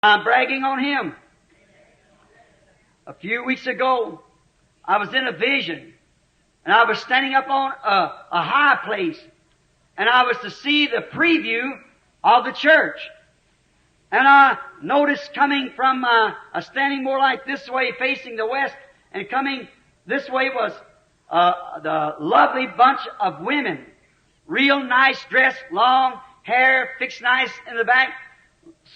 I'm bragging on Him. A few weeks ago, I was in a vision, and I was standing up on a high place, and I was to see the preview of the church. And I noticed coming from, standing more like this way, facing the west, and coming this way was the lovely bunch of women. Real nice dress, long hair, fixed nice in the back,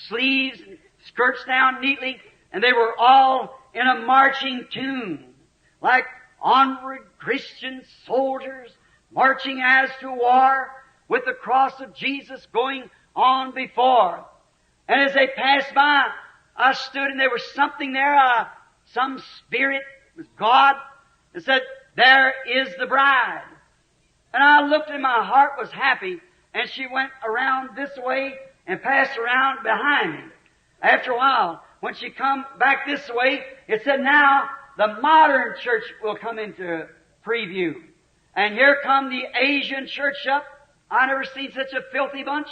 sleeves, skirts down neatly, and they were all in a marching tune, like onward Christian soldiers marching as to war, with the cross of Jesus going on before. And as they passed by, I stood, and there was something there, some spirit, it was God, and said, "There is the bride." And I looked, and my heart was happy, and she went around this way and passed around behind me. After a while, when she come back this way, it said, "Now the modern church will come into preview." And here come the Asian church up. I never seen such a filthy bunch.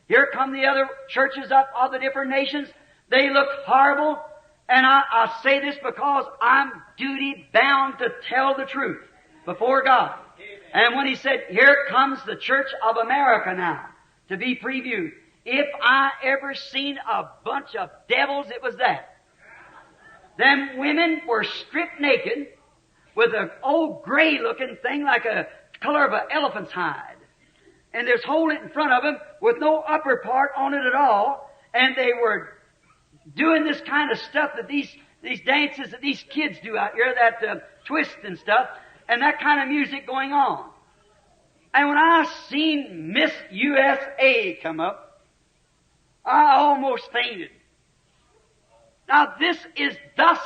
Here come the other churches up of the different nations. They look horrible. And I say this because I'm duty bound to tell the truth before God. And when He said, "Here comes the Church of America now to be previewed," if I ever seen a bunch of devils, it was that. Them women were stripped naked with an old gray-looking thing like a color of an elephant's hide. And there's hole in front of them with no upper part on it at all. And they were doing this kind of stuff that these dances that these kids do out here, that twist and stuff, and that kind of music going on. And when I seen Miss USA come up, I almost fainted. Now this is "Thus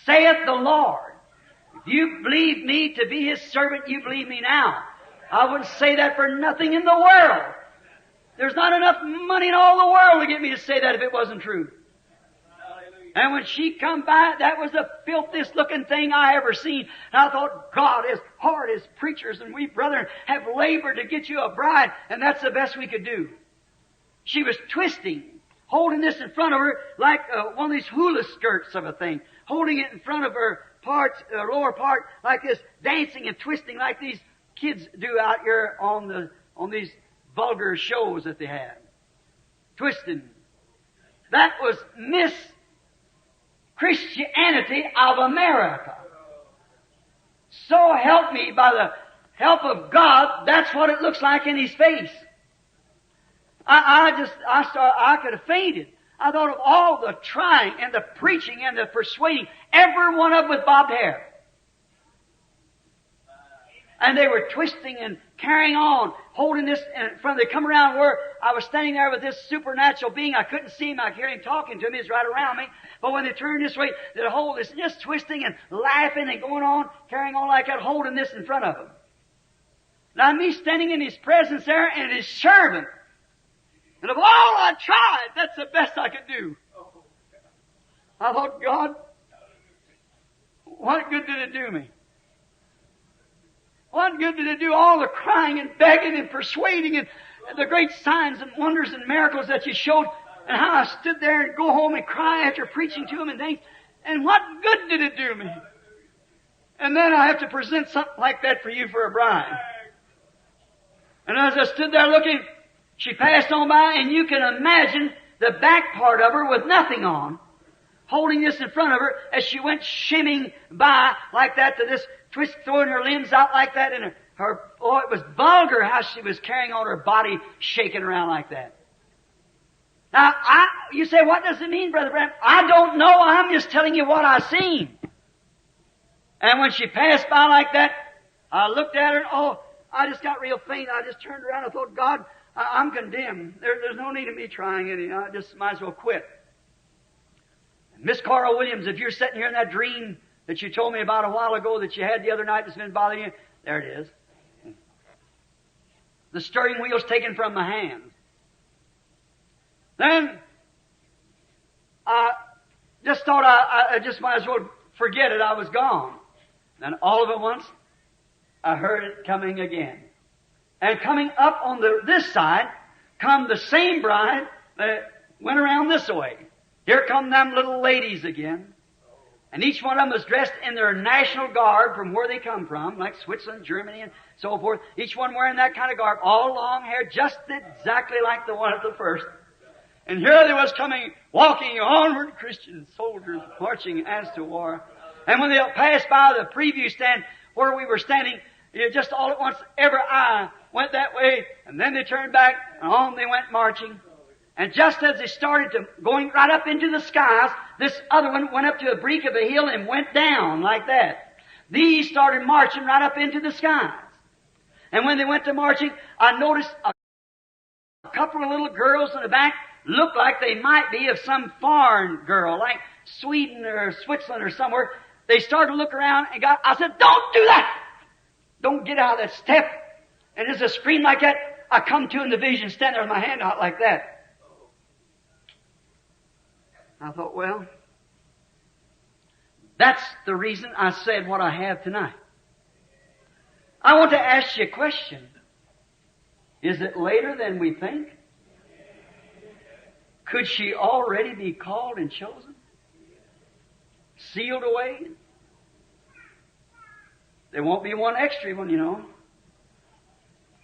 saith the Lord." If you believe me to be His servant, you believe me now. I wouldn't say that for nothing in the world. There's not enough money in all the world to get me to say that if it wasn't true. And when she come by, that was the filthiest looking thing I ever seen. And I thought, God, as hard as preachers and we brethren have labored to get you a bride, and that's the best we could do. She was twisting, holding this in front of her like one of these hula skirts of a thing, holding it in front of her parts, lower part like this, dancing and twisting like these kids do out here on these vulgar shows that they have. Twisting. That was Miss Christianity of America. So help me, by the help of God, that's what it looks like in His face. I could have fainted. I thought of all the trying and the preaching and the persuading, every one of them with bobbed hair. And they were twisting and carrying on, holding this, and from they come around where I was standing there with this supernatural being. I couldn't see him. I could hear him talking to me. He's right around me. But when they turned this way, they'd hold this, just twisting and laughing and going on, carrying on like that, holding this in front of them. Now me standing in His presence there and His servant. And of all I tried, that's the best I could do. I thought, God, what good did it do me? What good did it do all the crying and begging and persuading and the great signs and wonders and miracles that you showed, and how I stood there and go home and cry after preaching to them and things, and what good did it do me? And then I have to present something like that for you for a bride. And as I stood there looking, she passed on by, and you can imagine the back part of her with nothing on, holding this in front of her as she went shimming by like that to this twist, throwing her limbs out like that, and it was vulgar how she was carrying on her body, shaking around like that. Now, you say, what does it mean, Brother Branham? I don't know. I'm just telling you what I seen. And when she passed by like that, I looked at her, and I just got real faint. I just turned around and thought, God, I'm condemned. There's no need of me trying any. I just might as well quit. Miss Carl Williams, if you're sitting here in that dream that you told me about a while ago that you had the other night that's been bothering you, there it is. The steering wheel's taken from my hands. Then, I just thought I just might as well forget it. I was gone. Then all of at once, I heard it coming again. And coming up on this side, come the same bride that went around this way. Here come them little ladies again. And each one of them was dressed in their national garb from where they come from, like Switzerland, Germany, and so forth. Each one wearing that kind of garb, all long hair, just exactly like the one at the first. And here they was coming, walking onward, Christian soldiers marching as to war. And when they passed by the preview stand where we were standing, just all at once, every eye went that way, and then they turned back, and on they went marching. And just as they started to going right up into the skies, this other one went up to a break of a hill and went down like that. These started marching right up into the skies. And when they went to marching, I noticed a couple of little girls in the back looked like they might be of some foreign girl, like Sweden or Switzerland or somewhere. They started to look around and I said, don't do that! Don't get out of that step. And as a scream like that, I come to in the vision, stand there with my hand out like that. I thought, well, that's the reason I said what I have tonight. I want to ask you a question. Is it later than we think? Could she already be called and chosen? Sealed away? There won't be one extra one, you know.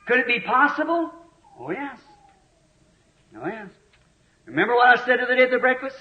Could it be possible? Oh, yes. Oh, yes. Remember what I said the other day at the breakfast?